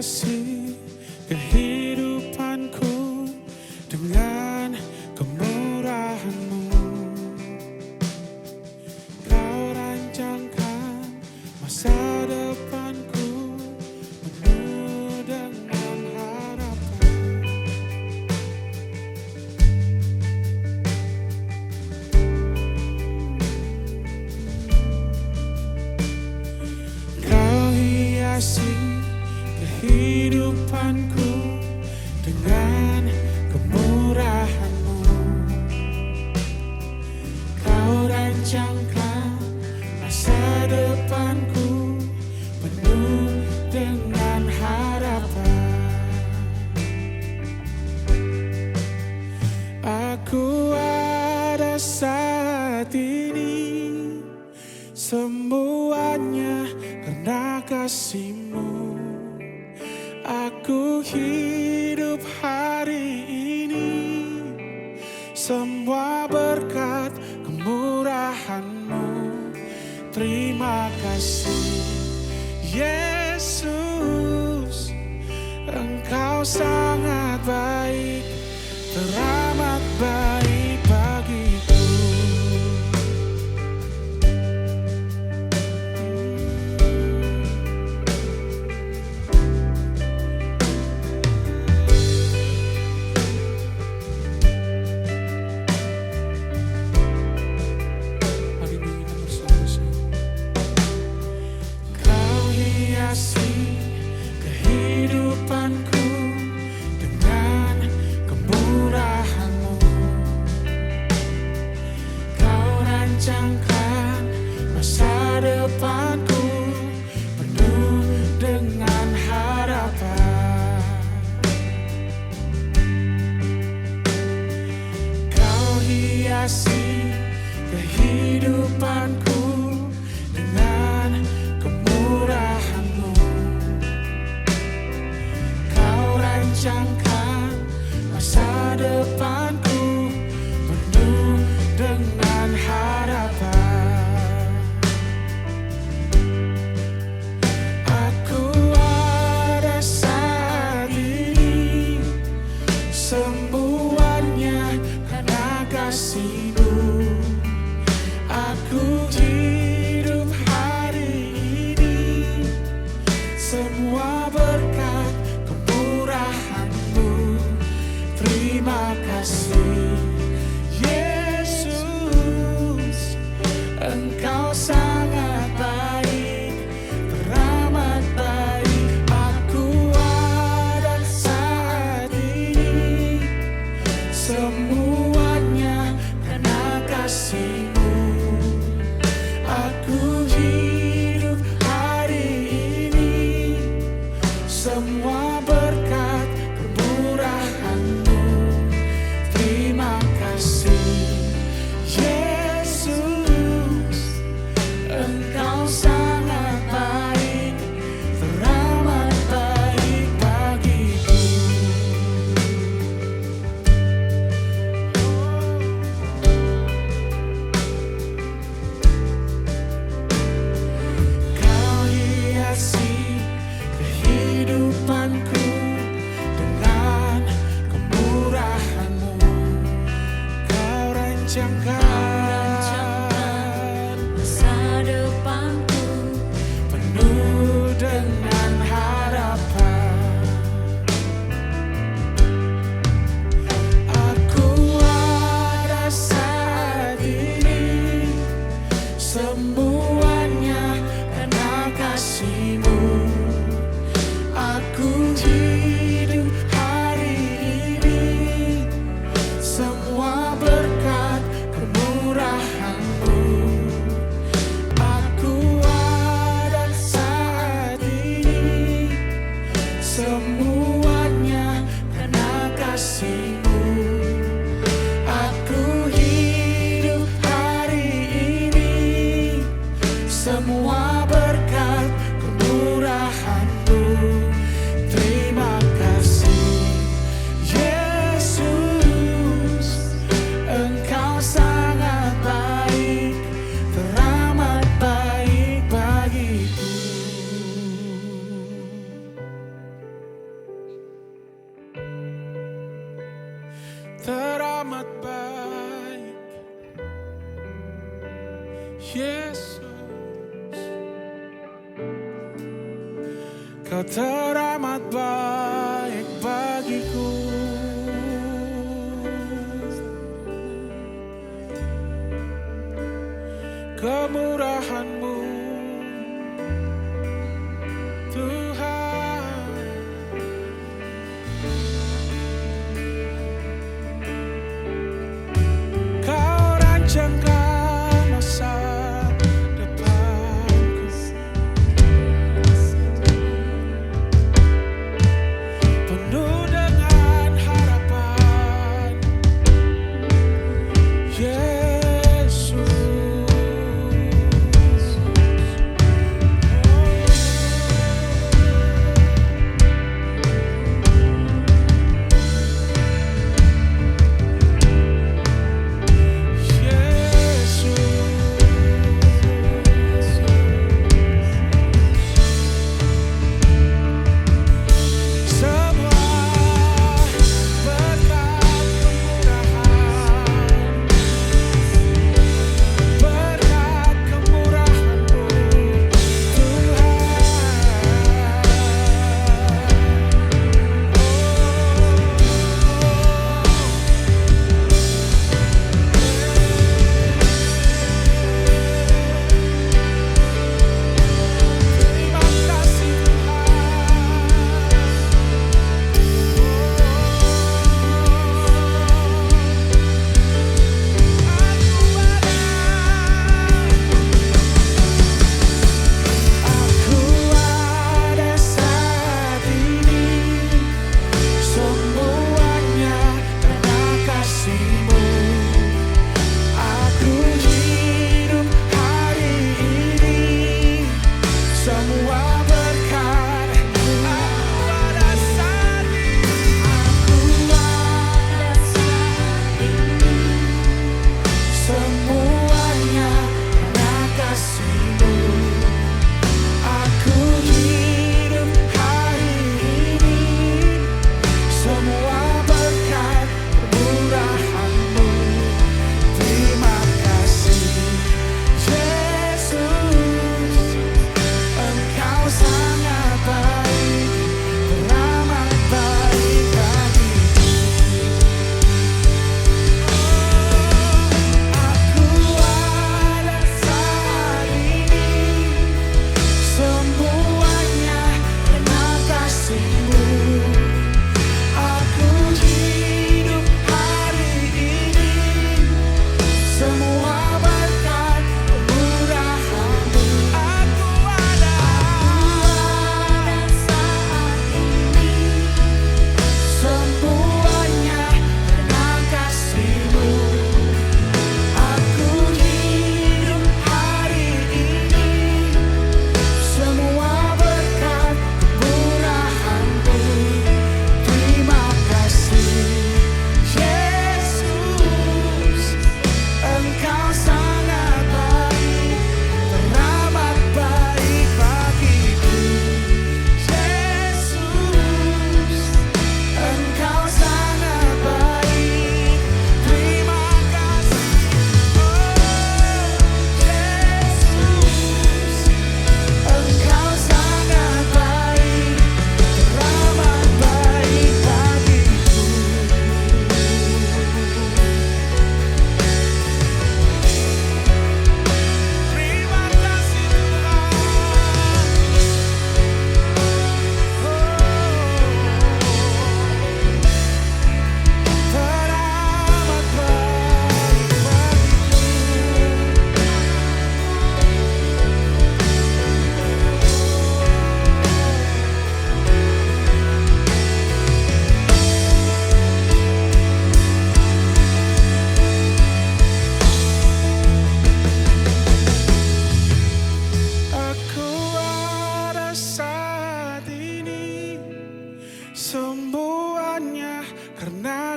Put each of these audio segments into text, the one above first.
hiasi kehidupanku dengan kemurahan-Mu. Kau rancangkan masa depanku penuh dengan harapan. Kau hiasi kehidupanku dengan kemurahan-Mu. Kau rancangkan masa depanku penuh dengan harapan. Aku ada saat ini semuanya karena kasih-Mu. Aku hidup hari ini semua berkat kemurahan-Mu. Terima kasih Yesus, Engkau sangat baik, teramat baik bagiku. Kehidupanku dengan kemurahan-Mu. Kau rancangkan masa depanku penuh dengan harapan. Kau hiasi kehidupanku dengan kemurahan-Mu. Rancangkan masa depanku penuh dengan harapan. Kau teramat baik bagiku. Kemurahan-Mu Tuhan, Kau rancangkan masa depanku, penuh dengan harapan, Yesus.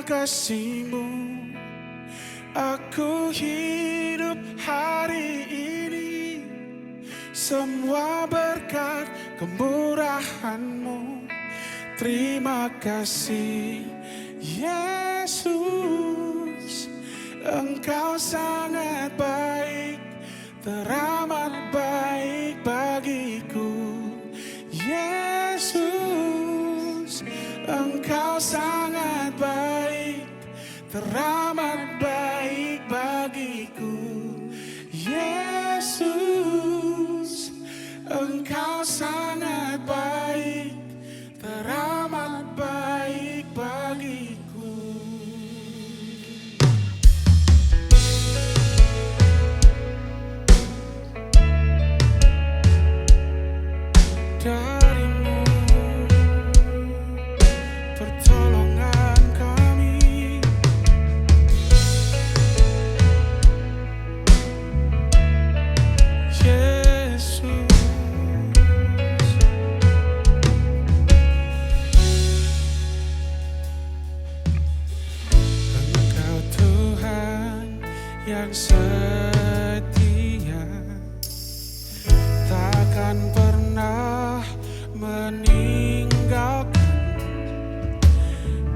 kasih-Mu aku hidup hari ini, semua berkat kemurahan-Mu. Terima kasih Yesus, Engkau sangat baik, teramat baik bagiku. Yesus, teramat baik bagiku. Yesus, Engkau sangat baik, teramat baik bagiku. Darimu pertolongan kami, Yesus. Engkau Tuhan yang setia, takkan pernah meninggalkan.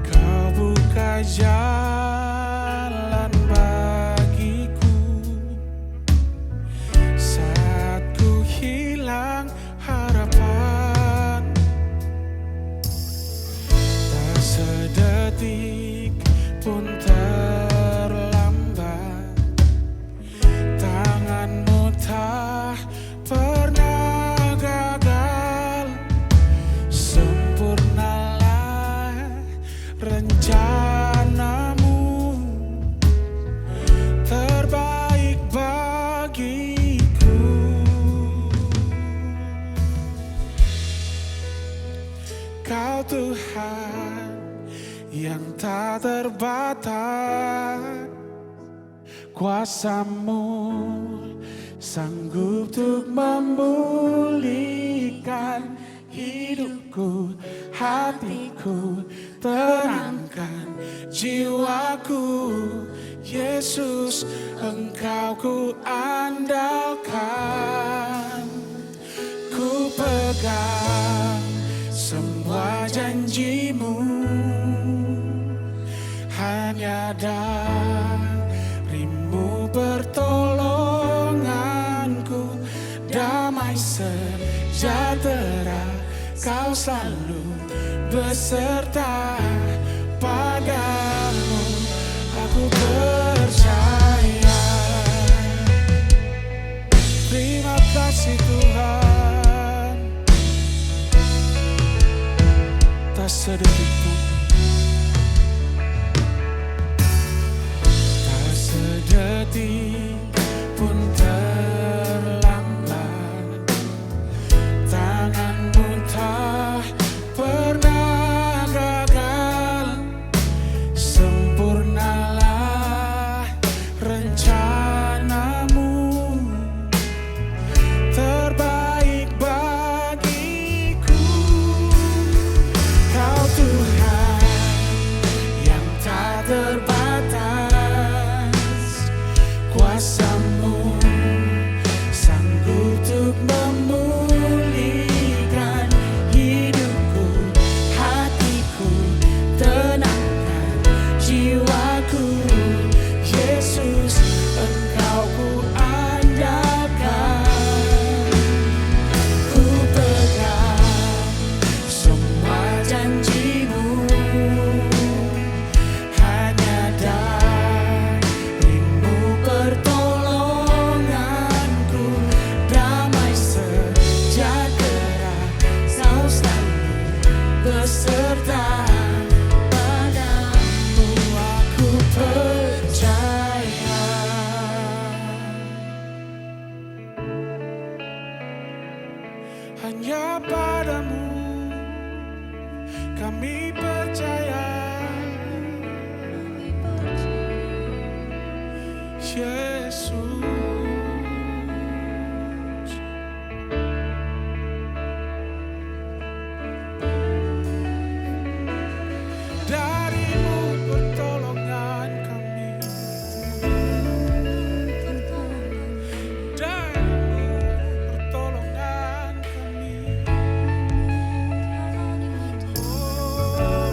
Kau buka jalan bagiku saat ku hilang harapan. Tak sedetik pun terlambat, tanganmu tak pernah gagal. Sempurnalah rencanamu, terbaik bagiku. Kau Tuhan yang tak terbatas, kuasa-Mu sanggup untuk memulihkan hidupku, hatiku, tenangkan jiwaku. Yesus, Engkau ku andalkan. Ku pegang semua janji-Mu, hanya dari-Mu pertolonganku. Damai sejahtera Kau selalu beserta, padamu aku percaya. Terima kasih Tuhan, tak sedetik pun, tak sedetik pun terlambat. Tanganmu tak pernah gagal. Sempurnalah rencanamu, terbaik bagiku. Kau Tuhan yang tak terbatas, kuasa-Mu sanggup untuk memulihkan hidupku, hatiku, tenangkan jiwaku. Yesus, Engkau ku andalkan. Ku pegang semua janji-Mu, hanya dari-Mu pertolonganku. Damai sejahtera Kau selalu beserta, padamu aku percaya. Hanya padamu kami percaya, Yesus. Dari-Mu pertolongan kami, dari-Mu pertolongan kami. Oh,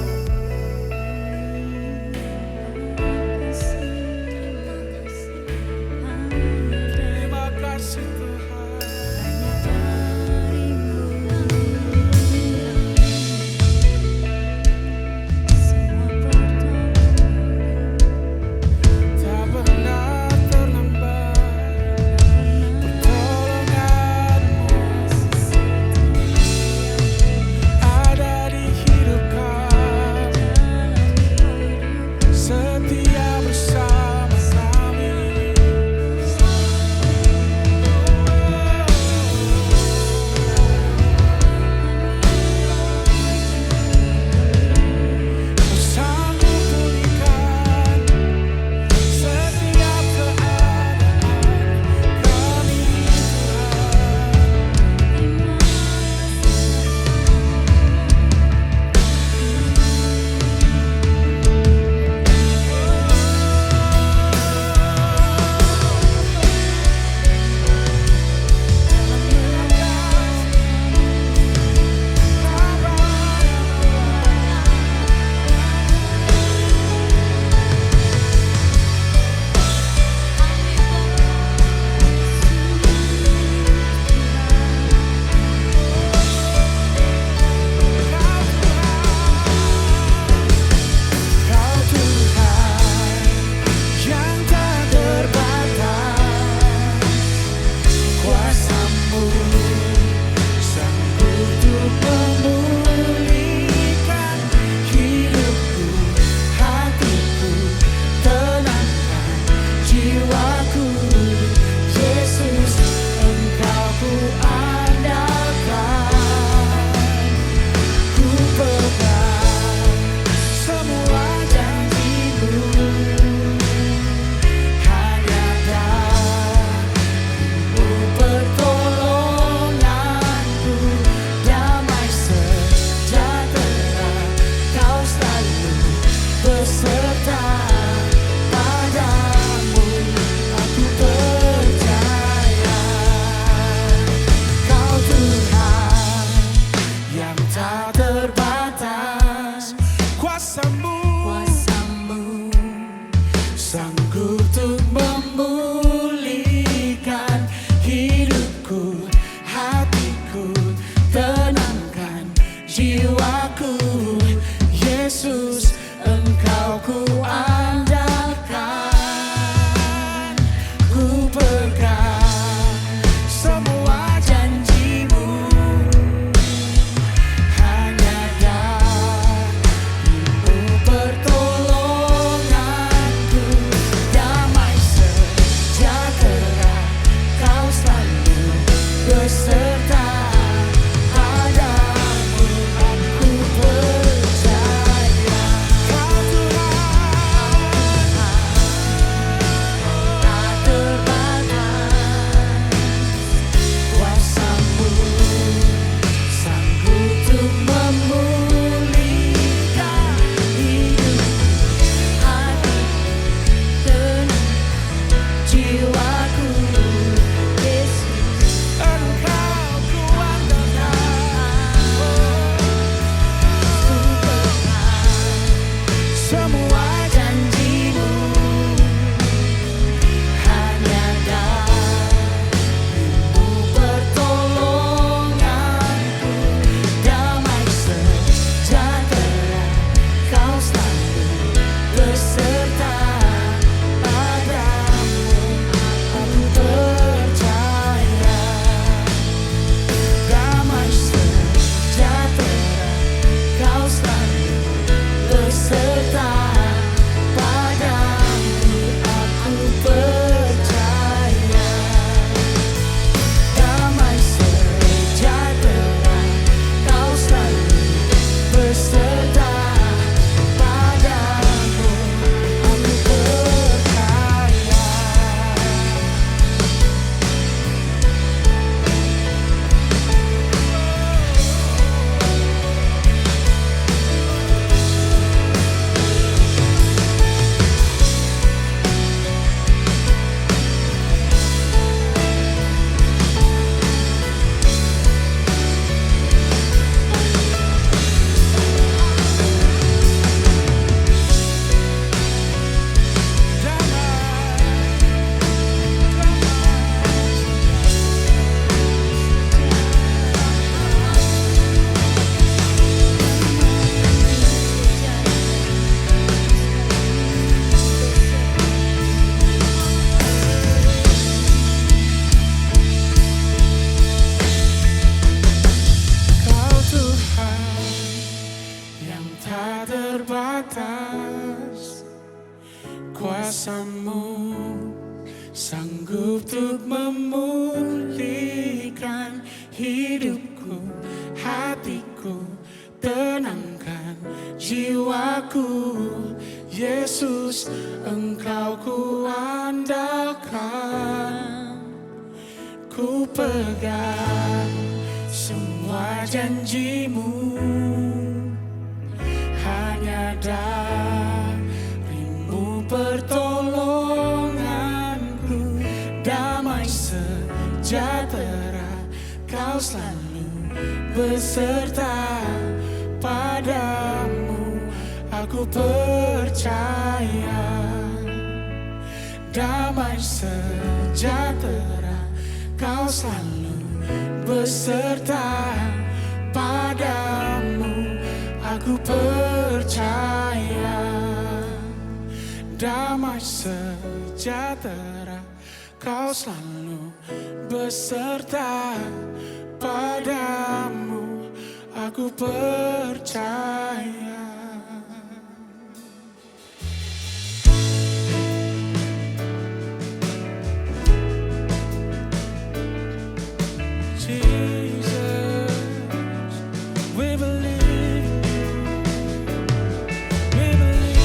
atas. Kuasa-Mu sanggup untuk memulihkan hidupku, hatiku, tenangkan jiwaku. Yesus, Engkau ku andalkan, ku pegang semua janji-Mu. Hanya dari-Mu pertolonganku, damai sejahtera Kau selalu beserta. Padamu aku percaya, damai sejahtera Kau selalu beserta. Padamu aku percaya, damai sejahtera Kau selalu beserta. Padamu aku percaya. Jesus, we believe in you. We believe.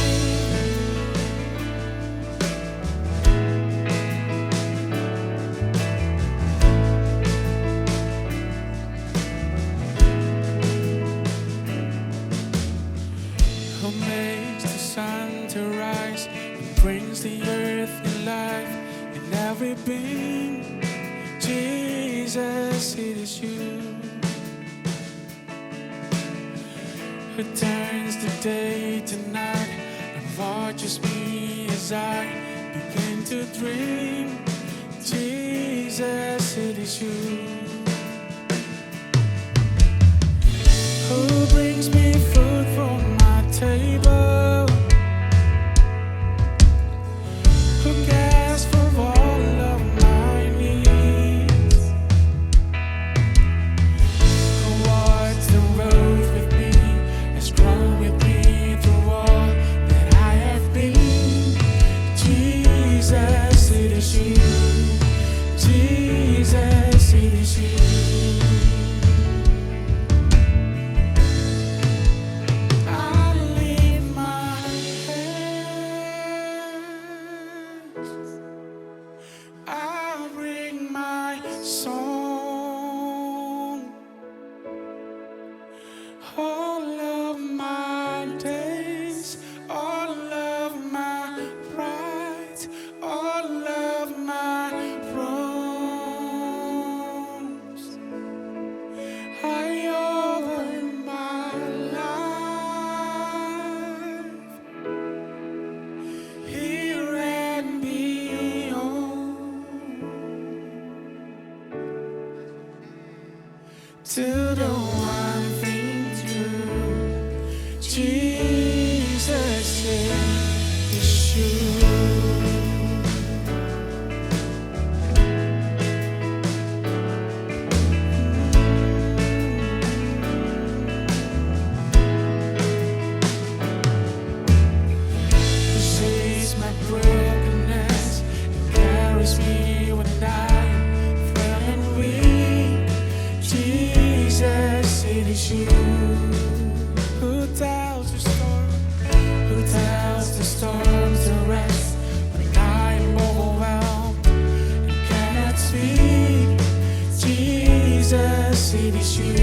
Who makes the sun to rise and brings the earth new life in every being? Jesus, it is you who turns the day to night and watches me as I begin to dream. Jesus, it is you who brings me food from my table, who cares for all of my needs, who walks the road with me, has grown with me through all that I have been. Jesus, it is you. Jesus, it is you. All of my days, all of my pride, all of my wrongs, I offer my life here and beyond to the one thing true. Jesus, it is you. Who sees my brokenness and carries me when I am frail and weak. Jesus, it is you. Who tells the storms to rest when I am overwhelmed and cannot speak. Jesus, it is you.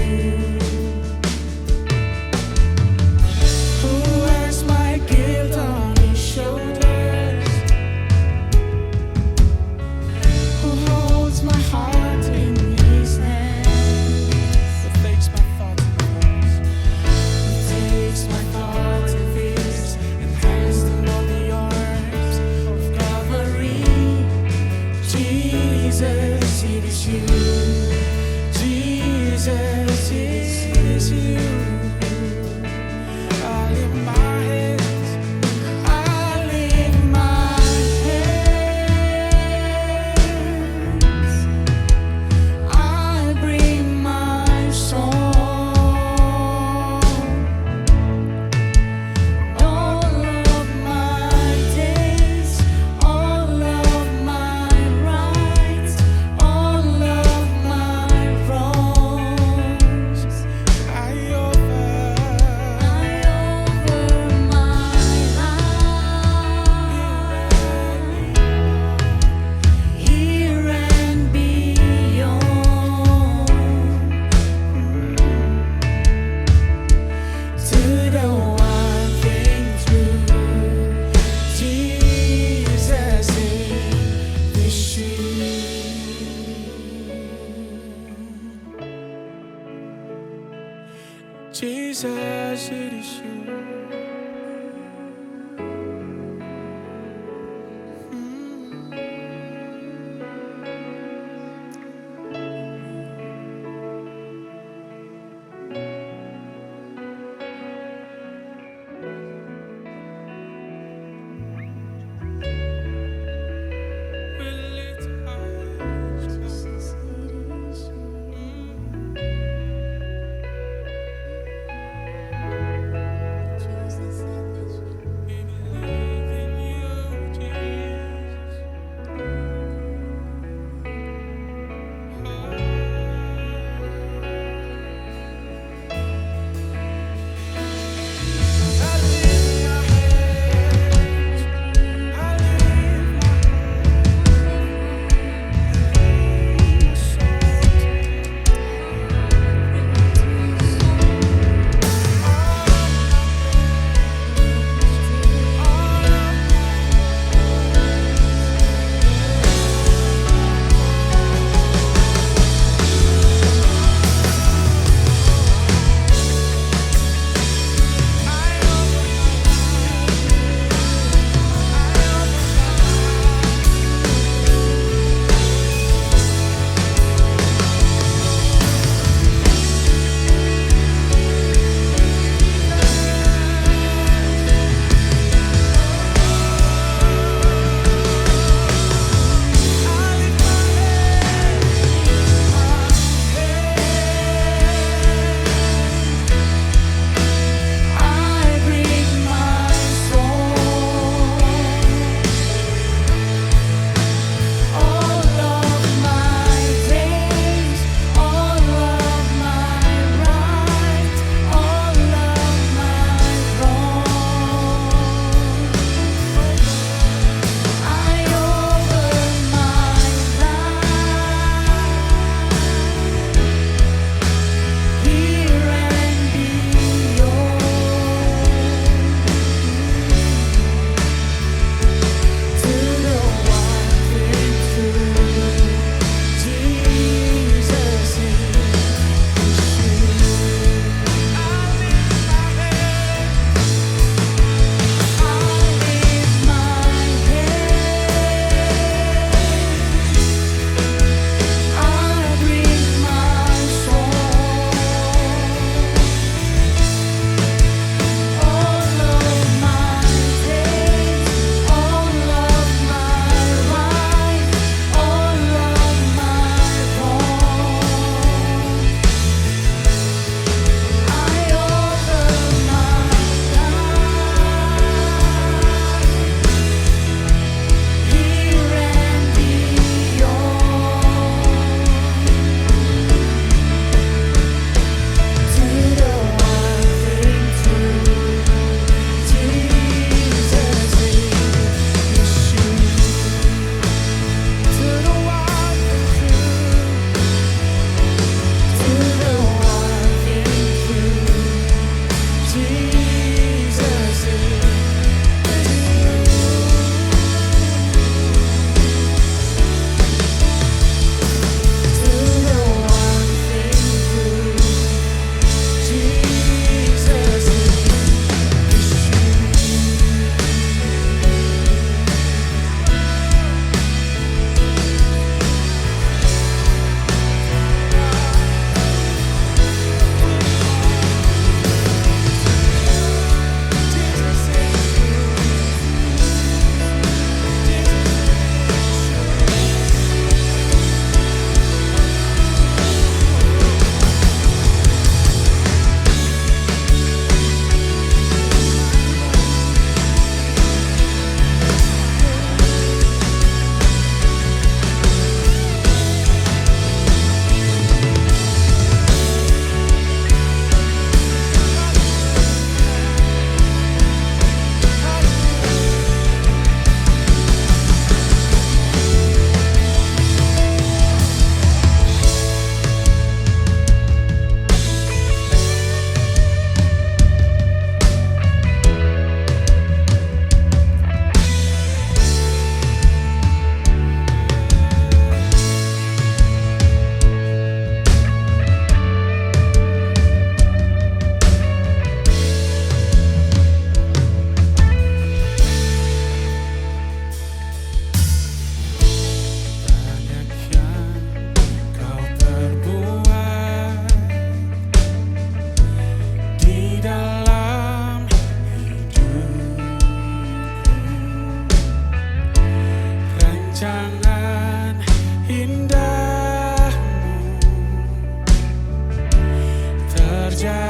Who has my guilt on his shoulders, who holds my heart in his hands, who takes my thoughts and fears and hands them on the arms of Calvary. Jesus, it is you. Jesus, it is you. I lift my hands, I lift my hands, I bring my song. All Jesus, it is you.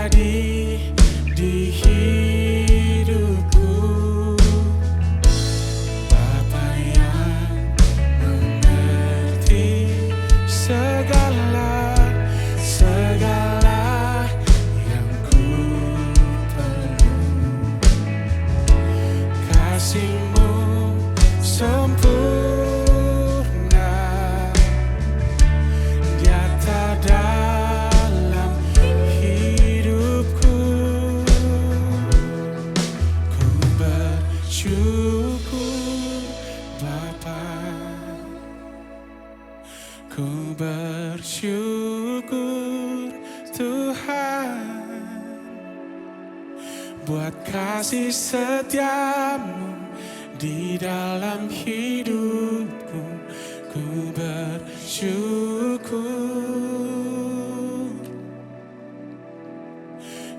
terjadi di hidupku. Bapa yang mengerti segala yang ku perlu. Kasih-Mu sempurna nyata dalam hidupku. Ku bersyukur Bapa, ku bersyukur Tuhan buat kasih setia-Mu di dalam hidupku. Ku bersyukur,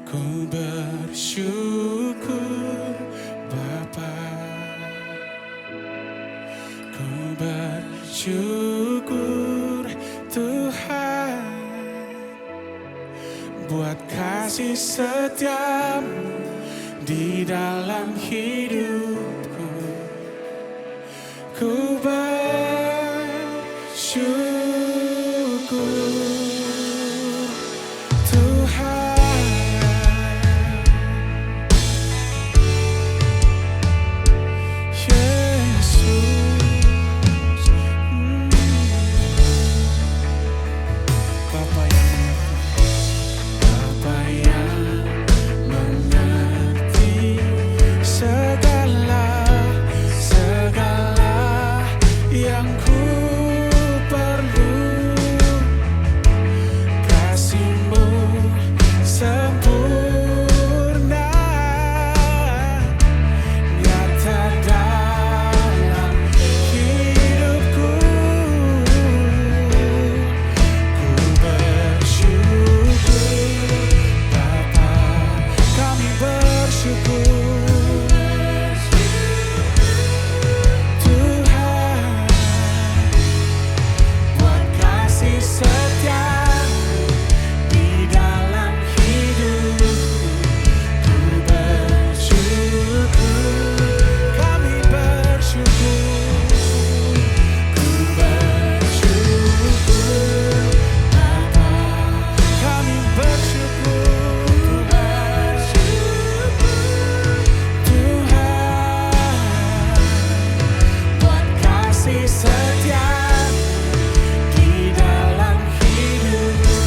ku bersyukur Bapa, ku bersyukur Tuhan buat kasih setia-Mu di dalam hidupku. Ku bersyukur Tuhan. Yesus, Bapa yang mengerti segala yang ku perlu. Kasih-Mu sempurna nyata dalam hidupku. Ku bersyukur Bapa, kami bersyukur Tuhan buat kasih setia-Mu di dalam hidupku. Ku bersyukur, kami bersyukur. Ku bersyukur Bapa, kami bersyukur. Tuhan buat kasih setia-Mu di dalam hidupku.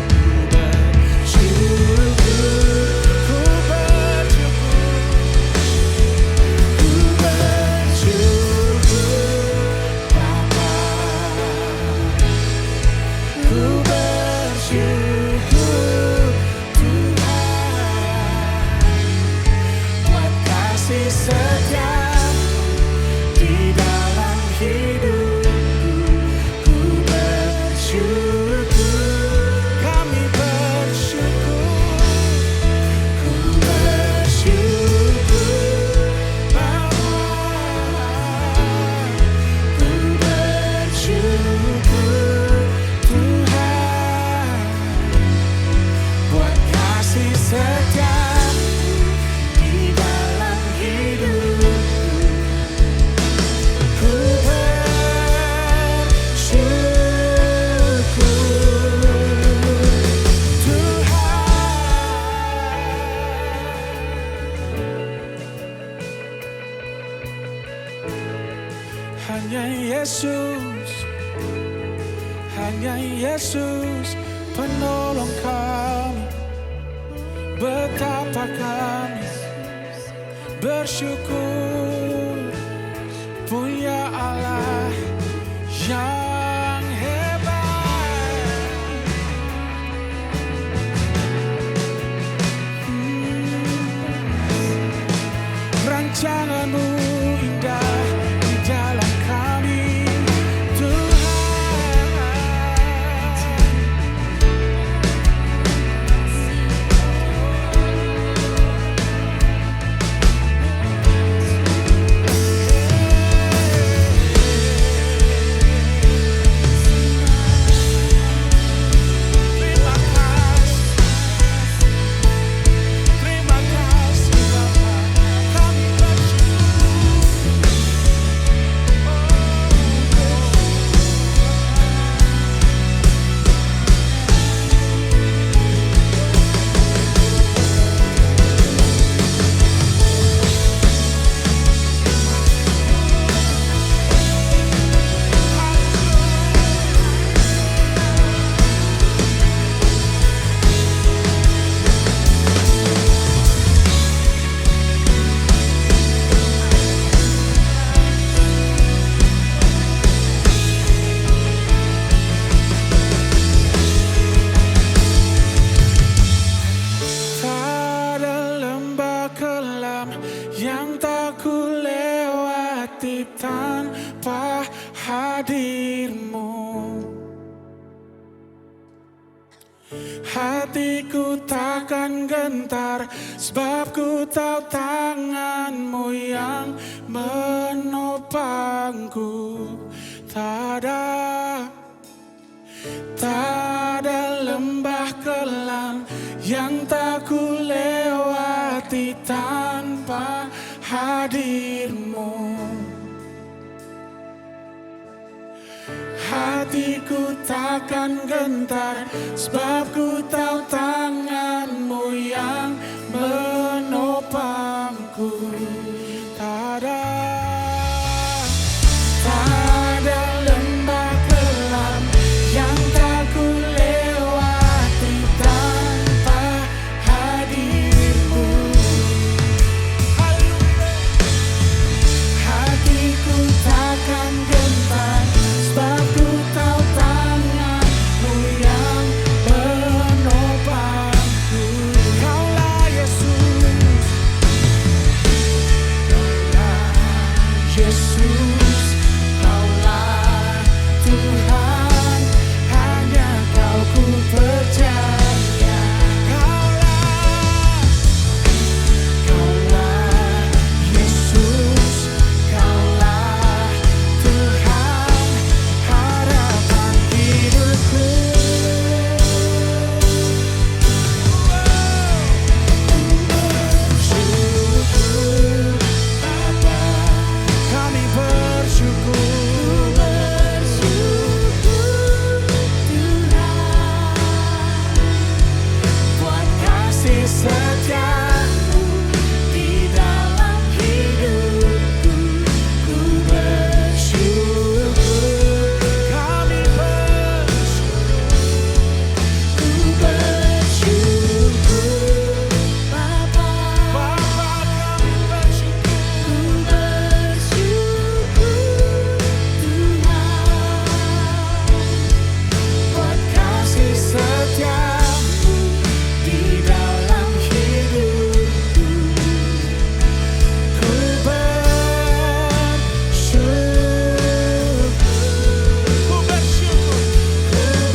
Ku bersyukur Bapa, ku bersyukur Tuhan buat kasih setia-Mu di dalam hidupku. Ku bersyukur, kami bersyukur. Ku bersyukur Bapa, ku bersyukur Tuhan buat kasih setia-Mu di dalam hidupku. Ku bersyukur Tuhan. Hanya Yesus penolong kami. Betapa kami bersyukur punya Allah yang hebat. Rancangan-Mu indah di dalam kami, Tuhan. hadirmu. Hatiku takkan gentar, sebab ku tahu tanganmu yang menopangku. Tak ada lembah kelam yang tak ku lewati tanpa hadirmu. Hatiku takkan gentar, sebab ku tahu tanganmu yang menopangku. Tak ada lembah kelam yang tak ku lewati tanpa hadirmu. Hatiku takkan gentar, sebab ku tahu tanganmu yang menopangku. Kaulah Yesus, Kaulah Tuhan, hanya Kau ku percaya. Kaulah Yesus, Kaulah Tuhan, harapan hidupku. Bersyukur Bapa, kami bersyukur. Tuhan, buat kasih setiamu di dalam hidupku. Ku bersyukur, kami bersyukur. Ku bersyukur Bapa, kami bersyukur. Ku bersyukur Tuhan, buat kasih setiamu di dalam hidupku. Ku bersyukur, ku bersyukur, ku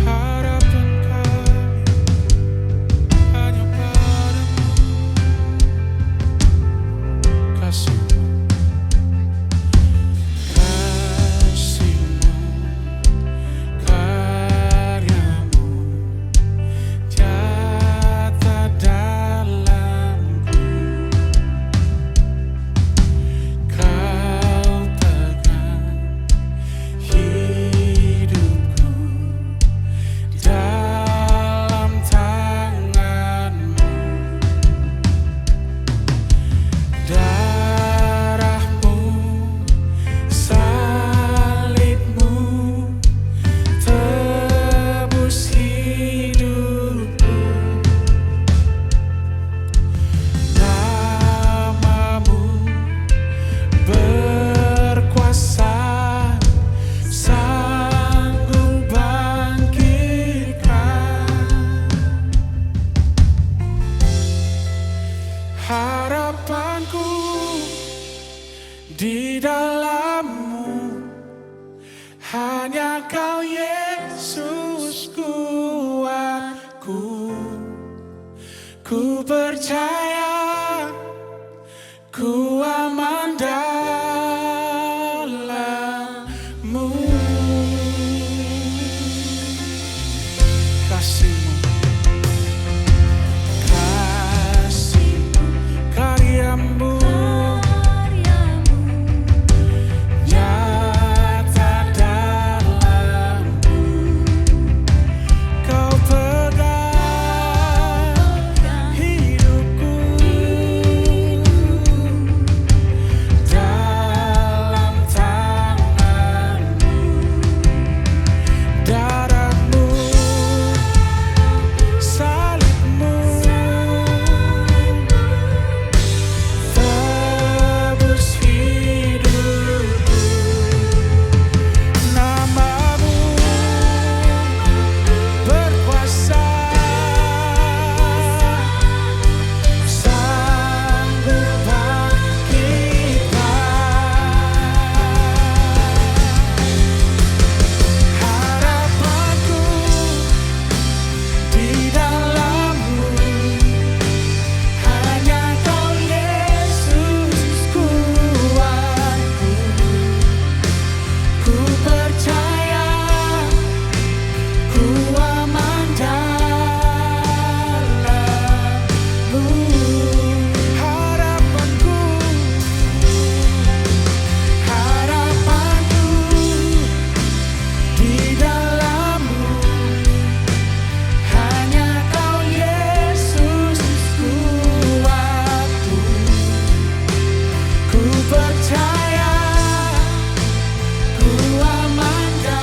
harapan kami hanya padamu. Kasih-Mu, karya-Mu nyata dalamku. Kau tegar hidupku dalam tangan-Mu. Darah-Mu, salib-Mu tebus hidupku. Nama-Mu berkuasa, sanggup bangkitkan. Harapanku di dalam-Mu, hanya Kau Yesus kuatku. percaya, ku aman dalam-Mu. Kasih-Mu, kasih-Mu, karya-Mu nyata dalam-Mu. Kau pegang hidupku dalam tangan-Mu. Darah-Mu, salib-Mu tebus hidupku. Nama-Mu berkuasa, sanggup bangkitkan. Harapanku di dalam-Mu, hanya Kau Yesus kuatku. Ku percaya, ku aman dalam-Mu. Harapanku, harapanku di dalam-Mu, hanya Kau Yesus kuatku. Ku percaya, ku aman dalam-Mu.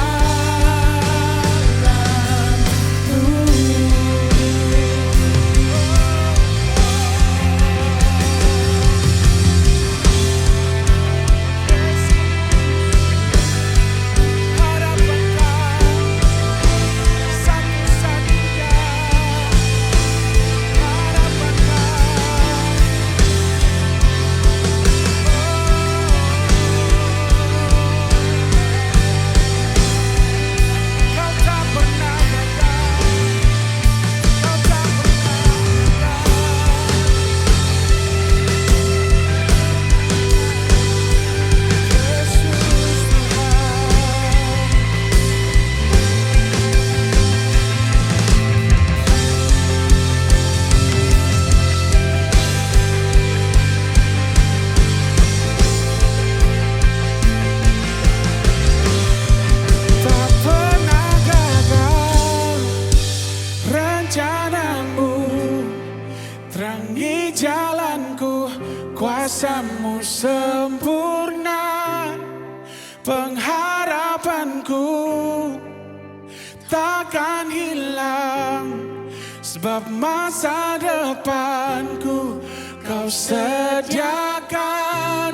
Harapan Kau satu-satunya, harapan Kau tak pernah gagal, Kau tak pernah gagal. Yesus Tuhan, tak pernah gagal rencana-Mu, terangi jalanku, kuasa-Mu sempurna. Pengharapanku takkan hilang, sebab masa depanku Kau sediakan.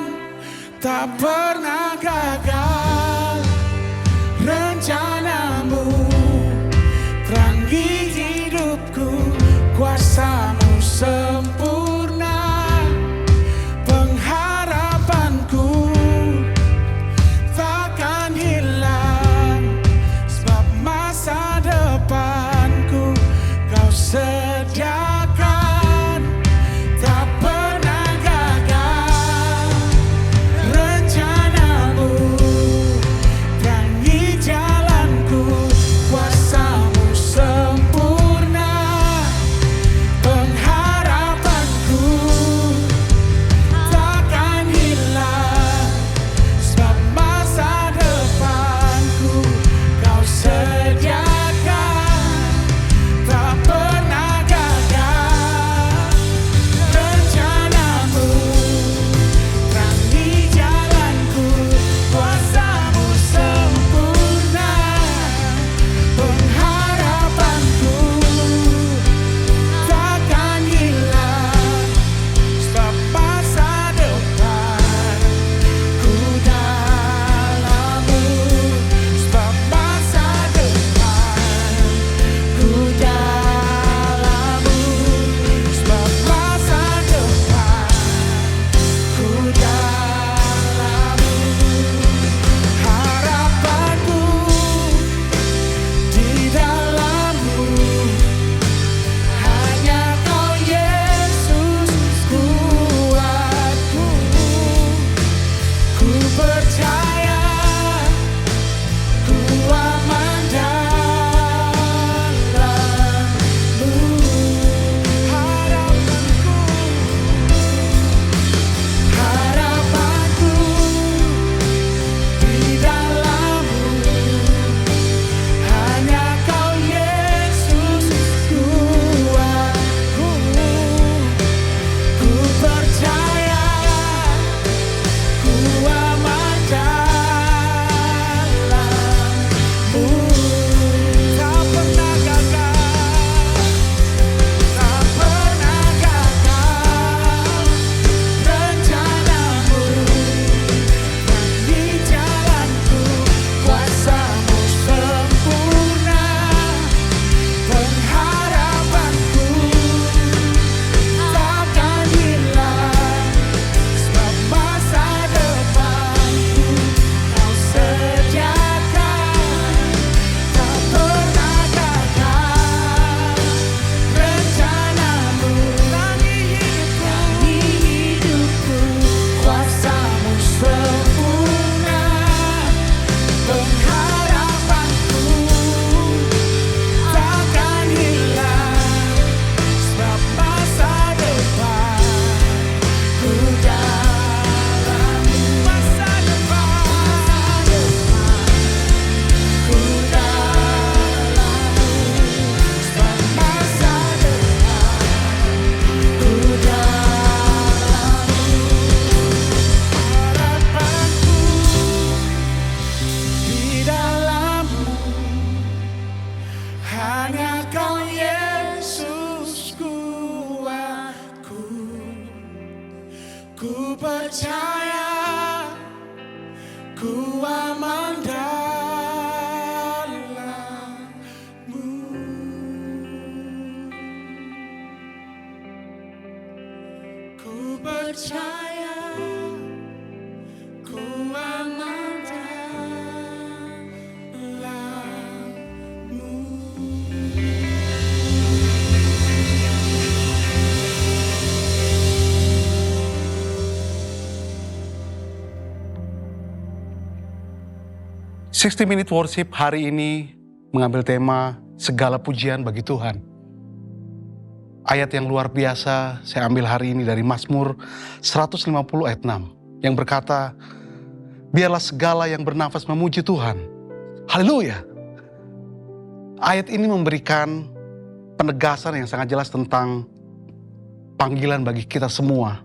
Tak pernah gagal rencana-Mu, terangi hidupku, kuasa-Mu sempurna. Pengharapanku takkan hilang, sebab masa depanku Kau sediakan. Tak pernah gagal rencana-Mu, ku aman dalam-Mu. Ku percaya ku aman dalam-Mu. "60 Minute Worship" hari ini mengambil tema segala pujian bagi Tuhan. Ayat yang luar biasa saya ambil hari ini dari Mazmur 150 ayat 6 yang berkata, "Biarlah segala yang bernafas memuji Tuhan." Haleluya. Ayat ini memberikan penegasan yang sangat jelas tentang panggilan bagi kita semua,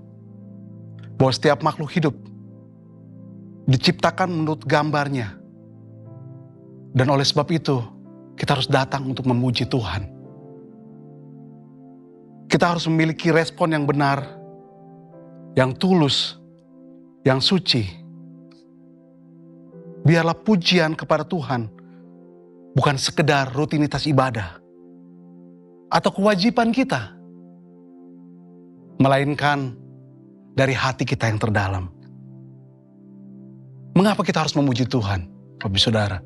bahwa setiap makhluk hidup diciptakan menurut gambarnya. Dan oleh sebab itu, kita harus datang untuk memuji Tuhan. Kita harus memiliki respon yang benar, yang tulus, yang suci. Biarlah pujian kepada Tuhan bukan sekedar rutinitas ibadah atau kewajiban kita, melainkan dari hati kita yang terdalam. Mengapa kita harus memuji Tuhan, Bapak Saudara?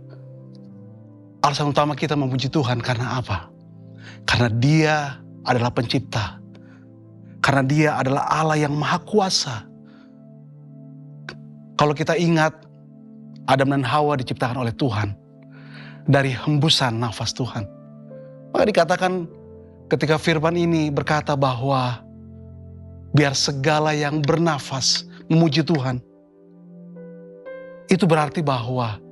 Alasan utama kita memuji Tuhan karena apa? Karena Dia adalah pencipta. Karena Dia adalah Allah yang maha kuasa. Kalau kita ingat, Adam dan Hawa diciptakan oleh Tuhan dari hembusan nafas Tuhan. Maka dikatakan ketika firman ini berkata bahwa biar segala yang bernafas memuji Tuhan. Itu berarti bahwa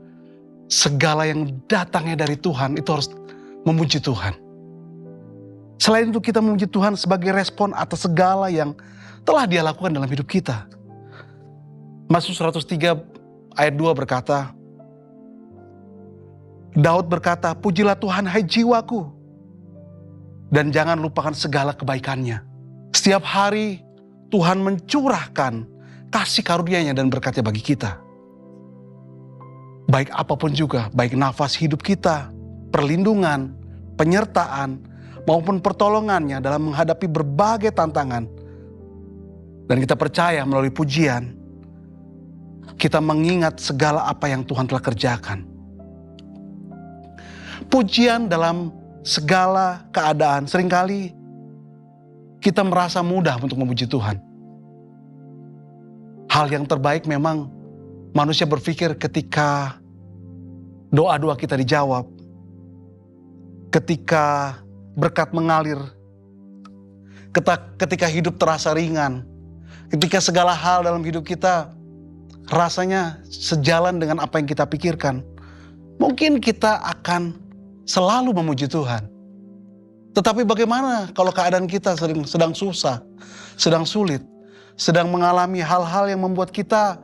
segala yang datangnya dari Tuhan itu harus memuji Tuhan. Selain itu kita memuji Tuhan sebagai respon atas segala yang telah Dia lakukan dalam hidup kita. Mazmur 103 ayat 2 berkata, Daud berkata, "Pujilah Tuhan hai jiwaku, dan jangan lupakan segala kebaikannya." Setiap hari Tuhan mencurahkan kasih karunia-Nya dan berkat-Nya bagi kita. Baik apapun juga, baik nafas hidup kita, perlindungan, penyertaan, maupun pertolongannya dalam menghadapi berbagai tantangan. Dan kita percaya melalui pujian, kita mengingat segala apa yang Tuhan telah kerjakan. Pujian dalam segala keadaan, seringkali kita merasa mudah untuk memuji Tuhan. Hal yang terbaik memang manusia berpikir ketika doa-doa kita dijawab, ketika berkat mengalir, ketika hidup terasa ringan, ketika segala hal dalam hidup kita rasanya sejalan dengan apa yang kita pikirkan, mungkin kita akan selalu memuji Tuhan. Tetapi bagaimana kalau keadaan kita sedang susah, sedang sulit, sedang mengalami hal-hal yang membuat kita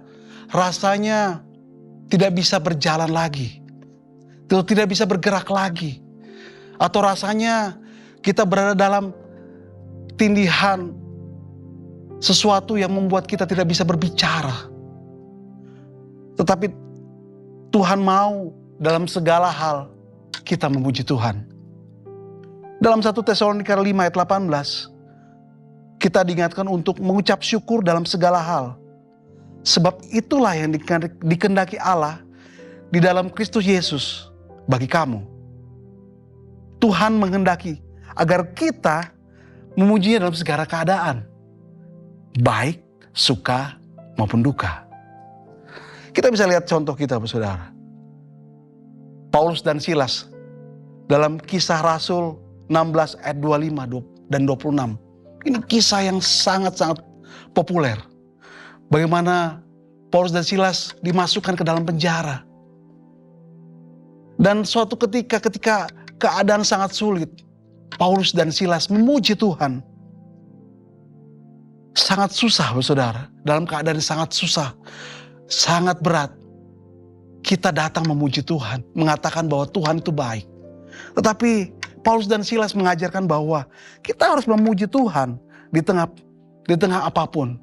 rasanya tidak bisa berjalan lagi, tidak bisa bergerak lagi, atau rasanya kita berada dalam tindihan sesuatu yang membuat kita tidak bisa berbicara. Tetapi Tuhan mau dalam segala hal kita memuji Tuhan. Dalam 1 Tesalonika 5 ayat 18, kita diingatkan untuk mengucap syukur dalam segala hal. Sebab itulah yang dikehendaki Allah di dalam Kristus Yesus bagi kamu. Tuhan menghendaki agar kita memujinya dalam segala keadaan, baik, suka, maupun duka. Kita bisa lihat contoh kita, saudara. Paulus dan Silas dalam Kisah Rasul 16 ayat 25 dan 26. Ini kisah yang sangat-sangat populer. Bagaimana Paulus dan Silas dimasukkan ke dalam penjara. Dan suatu ketika keadaan sangat sulit, Paulus dan Silas memuji Tuhan. Sangat susah, saudara. Dalam keadaan sangat susah, sangat berat, kita datang memuji Tuhan, mengatakan bahwa Tuhan itu baik. Tetapi Paulus dan Silas mengajarkan bahwa kita harus memuji Tuhan di tengah apapun.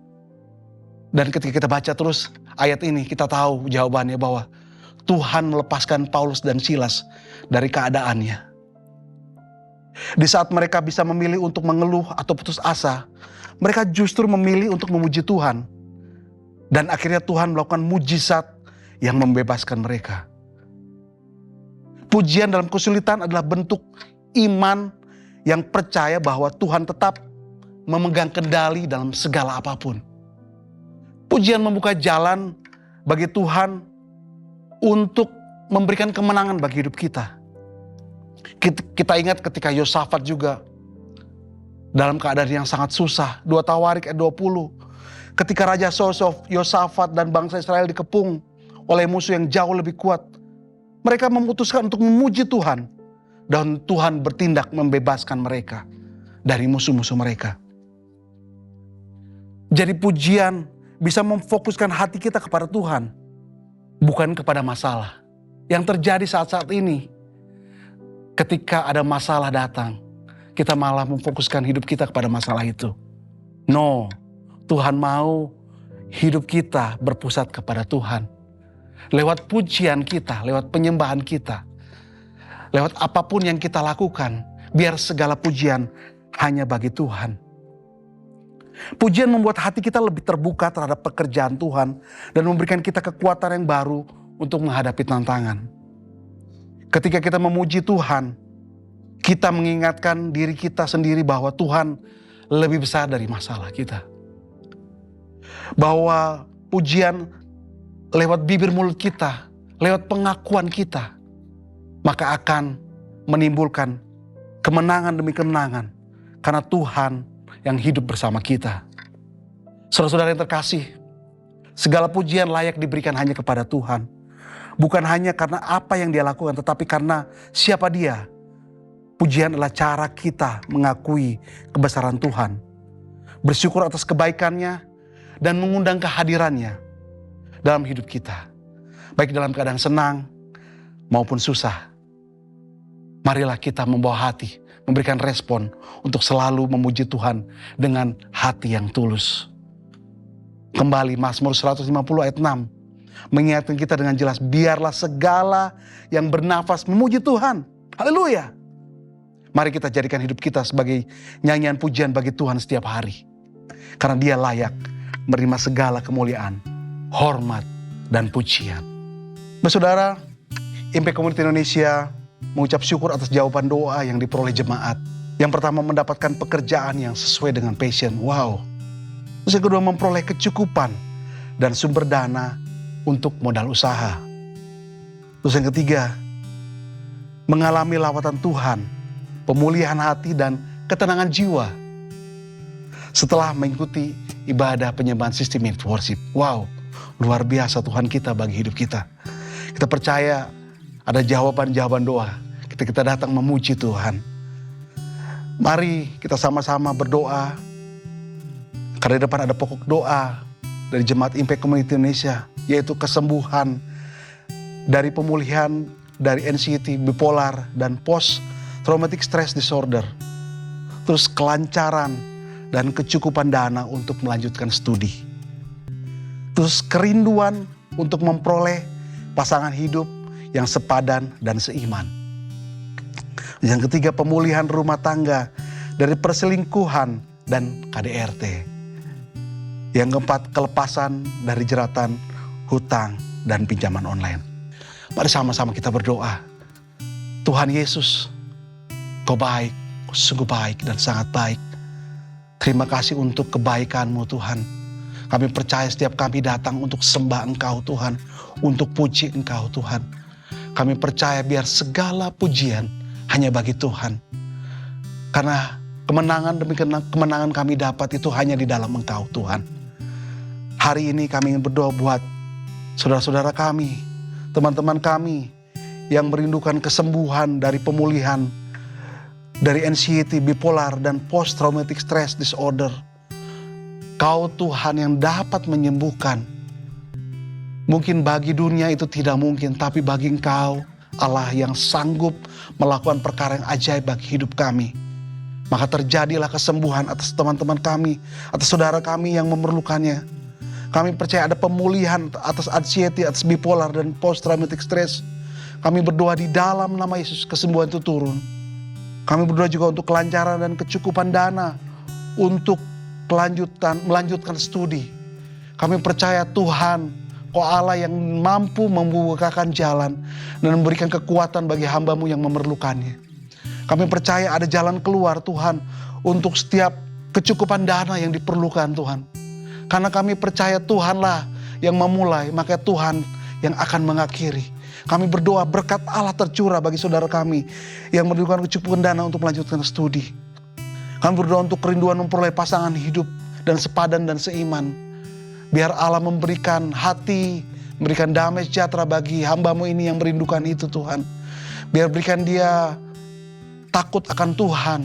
Dan ketika kita baca terus ayat ini kita tahu jawabannya bahwa Tuhan melepaskan Paulus dan Silas dari keadaannya. Di saat mereka bisa memilih untuk mengeluh atau putus asa, mereka justru memilih untuk memuji Tuhan. Dan akhirnya Tuhan melakukan mujizat yang membebaskan mereka. Pujian dalam kesulitan adalah bentuk iman yang percaya bahwa Tuhan tetap memegang kendali dalam segala apapun. Pujian membuka jalan bagi Tuhan untuk memberikan kemenangan bagi hidup kita. Kita ingat ketika Yosafat juga dalam keadaan yang sangat susah. 2 Tawarik ayat 20. Ketika Raja Yosafat dan bangsa Israel dikepung oleh musuh yang jauh lebih kuat, mereka memutuskan untuk memuji Tuhan. Dan Tuhan bertindak membebaskan mereka dari musuh-musuh mereka. Jadi pujian bisa memfokuskan hati kita kepada Tuhan, bukan kepada masalah. Yang terjadi saat-saat ini, ketika ada masalah datang, kita malah memfokuskan hidup kita kepada masalah itu. No, Tuhan mau hidup kita berpusat kepada Tuhan. Lewat pujian kita, lewat penyembahan kita, lewat apapun yang kita lakukan, biar segala pujian hanya bagi Tuhan. Pujian membuat hati kita lebih terbuka terhadap pekerjaan Tuhan dan memberikan kita kekuatan yang baru untuk menghadapi tantangan. Ketika kita memuji Tuhan, kita mengingatkan diri kita sendiri bahwa Tuhan lebih besar dari masalah kita. Bahwa pujian lewat bibir mulut kita, lewat pengakuan kita, maka akan menimbulkan kemenangan demi kemenangan karena Tuhan yang hidup bersama kita. Saudara-saudara yang terkasih, segala pujian layak diberikan hanya kepada Tuhan. Bukan hanya karena apa yang Dia lakukan, tetapi karena siapa Dia. Pujian adalah cara kita mengakui kebesaran Tuhan, bersyukur atas kebaikannya, dan mengundang kehadirannya dalam hidup kita. Baik dalam keadaan senang maupun susah. Marilah kita membawa hati, memberikan respon untuk selalu memuji Tuhan dengan hati yang tulus. Kembali Mazmur 150 ayat 6 mengingatkan kita dengan jelas, biarlah segala yang bernafas memuji Tuhan. Haleluya. Mari kita jadikan hidup kita sebagai nyanyian pujian bagi Tuhan setiap hari. Karena Dia layak menerima segala kemuliaan, hormat, dan pujian. Saudara, Impact Community Indonesia mengucap syukur atas jawaban doa yang diperoleh jemaat. Yang pertama, mendapatkan pekerjaan yang sesuai dengan passion. Wow. Terus yang kedua, memperoleh kecukupan dan sumber dana untuk modal usaha. Terus yang ketiga, mengalami lawatan Tuhan, pemulihan hati dan ketenangan jiwa setelah mengikuti ibadah penyembahan systemic worship. Wow, luar biasa Tuhan kita bagi hidup kita. Kita percaya ada jawaban-jawaban doa ketika kita datang memuji Tuhan. Mari kita sama-sama berdoa. Karena di depan ada pokok doa dari Jemaat Impact Community Indonesia, yaitu kesembuhan dari pemulihan dari anxiety, bipolar, dan post traumatic stress disorder. Terus kelancaran dan kecukupan dana untuk melanjutkan studi. Terus kerinduan untuk memperoleh pasangan hidup yang sepadan dan seiman. Yang ketiga, pemulihan rumah tangga dari perselingkuhan dan KDRT. Yang keempat, kelepasan dari jeratan hutang dan pinjaman online. Mari sama-sama kita berdoa. Tuhan Yesus, Kau baik, Kau sungguh baik dan sangat baik. Terima kasih untuk kebaikan-Mu Tuhan. Kami percaya setiap kami datang untuk sembah Engkau Tuhan, untuk puji Engkau Tuhan. Kami percaya biar segala pujian hanya bagi Tuhan. Karena kemenangan demi kemenangan kami dapat itu hanya di dalam Engkau Tuhan. Hari ini kami ingin berdoa buat saudara-saudara kami, teman-teman kami yang merindukan kesembuhan dari pemulihan dari anxiety, bipolar, dan post traumatic stress disorder. Kau Tuhan yang dapat menyembuhkan. Mungkin bagi dunia itu tidak mungkin, tapi bagi Engkau Allah yang sanggup melakukan perkara yang ajaib bagi hidup kami. Maka terjadilah kesembuhan atas teman-teman kami, atas saudara kami yang memerlukannya. Kami percaya ada pemulihan atas anxiety, atas bipolar dan post traumatic stress. Kami berdoa di dalam nama Yesus kesembuhan itu turun. Kami berdoa juga untuk kelancaran dan kecukupan dana untuk melanjutkan studi. Kami percaya Tuhan, Kau Allah yang mampu membukakan jalan dan memberikan kekuatan bagi hamba-Mu yang memerlukannya. Kami percaya ada jalan keluar Tuhan untuk setiap kecukupan dana yang diperlukan Tuhan. Karena kami percaya Tuhanlah yang memulai, maka Tuhan yang akan mengakhiri. Kami berdoa berkat Allah tercurah bagi saudara kami yang memerlukan kecukupan dana untuk melanjutkan studi. Kami berdoa untuk kerinduan memperoleh pasangan hidup dan sepadan dan seiman. Biar Allah memberikan hati, memberikan damai sejahtera bagi hamba-Mu ini yang merindukan itu Tuhan. Biar berikan dia takut akan Tuhan.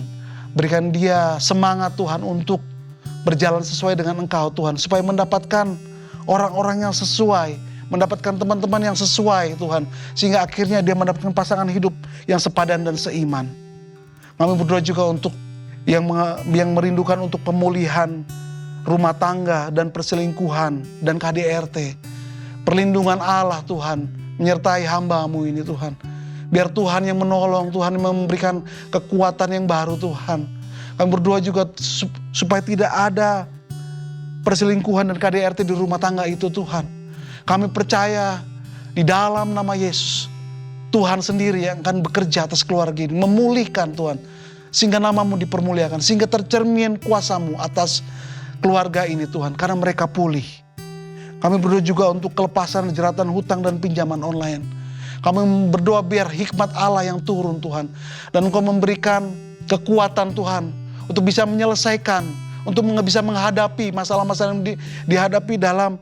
Berikan dia semangat Tuhan untuk berjalan sesuai dengan Engkau Tuhan. Supaya mendapatkan orang-orang yang sesuai. Mendapatkan teman-teman yang sesuai Tuhan. Sehingga akhirnya dia mendapatkan pasangan hidup yang sepadan dan seiman. Kami berdoa juga untuk yang merindukan untuk pemulihan rumah tangga dan perselingkuhan dan KDRT. Perlindungan Allah Tuhan menyertai hamba-Mu ini Tuhan. Biar Tuhan yang menolong, Tuhan yang memberikan kekuatan yang baru Tuhan. Kami berdoa juga supaya tidak ada perselingkuhan dan KDRT di rumah tangga itu Tuhan. Kami percaya di dalam nama Yesus, Tuhan sendiri yang akan bekerja atas keluarga ini, memulihkan Tuhan. Sehingga nama-Mu dipermuliakan, sehingga tercermin kuasa-Mu atas keluarga ini Tuhan, karena mereka pulih. Kami berdoa juga untuk kelepasan jeratan hutang dan pinjaman online. Kami berdoa biar hikmat Allah yang turun Tuhan. Dan Engkau memberikan kekuatan Tuhan untuk bisa menyelesaikan, untuk bisa menghadapi masalah-masalah yang dihadapi dalam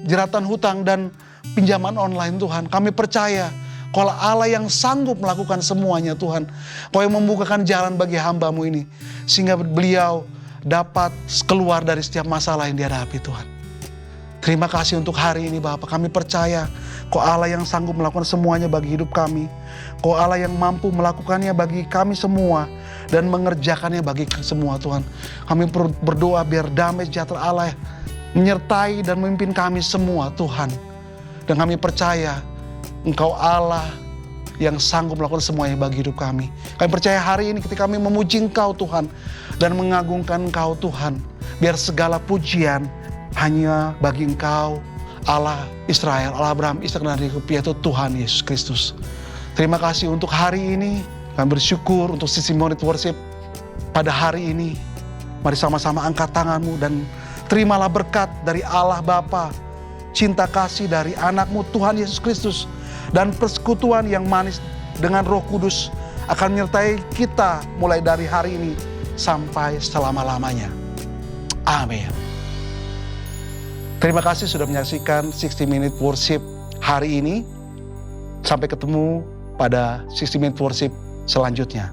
jeratan hutang dan pinjaman online Tuhan. Kami percaya kalau Allah yang sanggup melakukan semuanya Tuhan. Kau yang membukakan jalan bagi hamba-Mu ini. Sehingga beliau dapat keluar dari setiap masalah yang dihadapi Tuhan. Terima kasih untuk hari ini Bapa. Kami percaya Kau Allah yang sanggup melakukan semuanya bagi hidup kami. Kau Allah yang mampu melakukannya bagi kami semua dan mengerjakannya bagi semua Tuhan. Kami berdoa biar damai sejahtera Allah menyertai dan memimpin kami semua Tuhan. Dan kami percaya Engkau Allah yang sanggup melakukan semuanya bagi hidup kami. Kami percaya hari ini ketika kami memuji Engkau Tuhan dan mengagungkan Engkau Tuhan, biar segala pujian hanya bagi Engkau, Allah Israel, Allah Abraham, Ishak dan Yakub, yaitu Tuhan Yesus Kristus. Terima kasih untuk hari ini. Kami bersyukur untuk sisi Monit Worship pada hari ini. Mari sama-sama angkat tanganmu dan terimalah berkat dari Allah Bapa, cinta kasih dari anak-Mu Tuhan Yesus Kristus, dan persekutuan yang manis dengan Roh Kudus akan menyertai kita mulai dari hari ini sampai selama-lamanya. Amin. Terima kasih sudah menyaksikan 60 Minute Worship hari ini. Sampai ketemu pada 60 Minute Worship selanjutnya.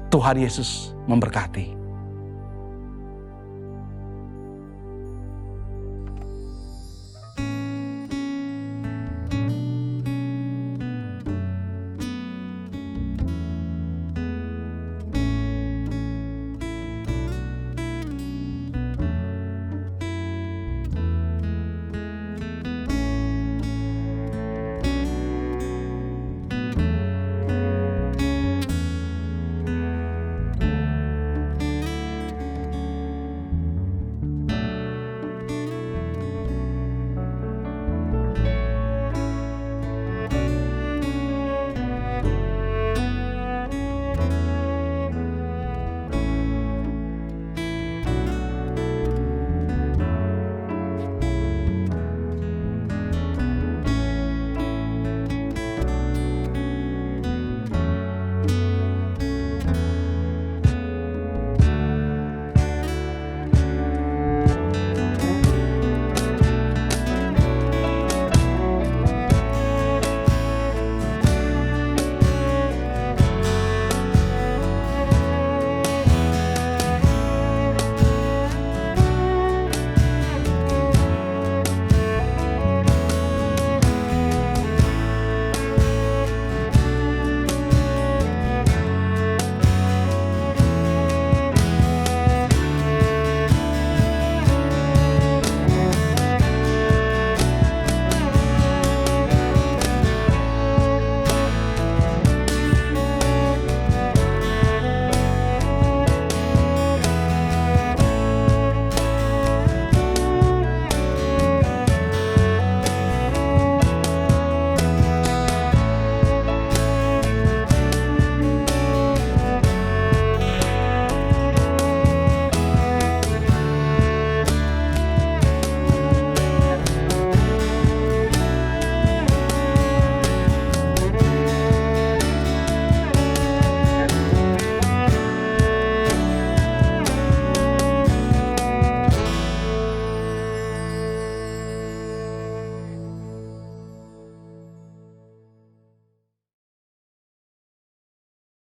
Tuhan Yesus memberkati.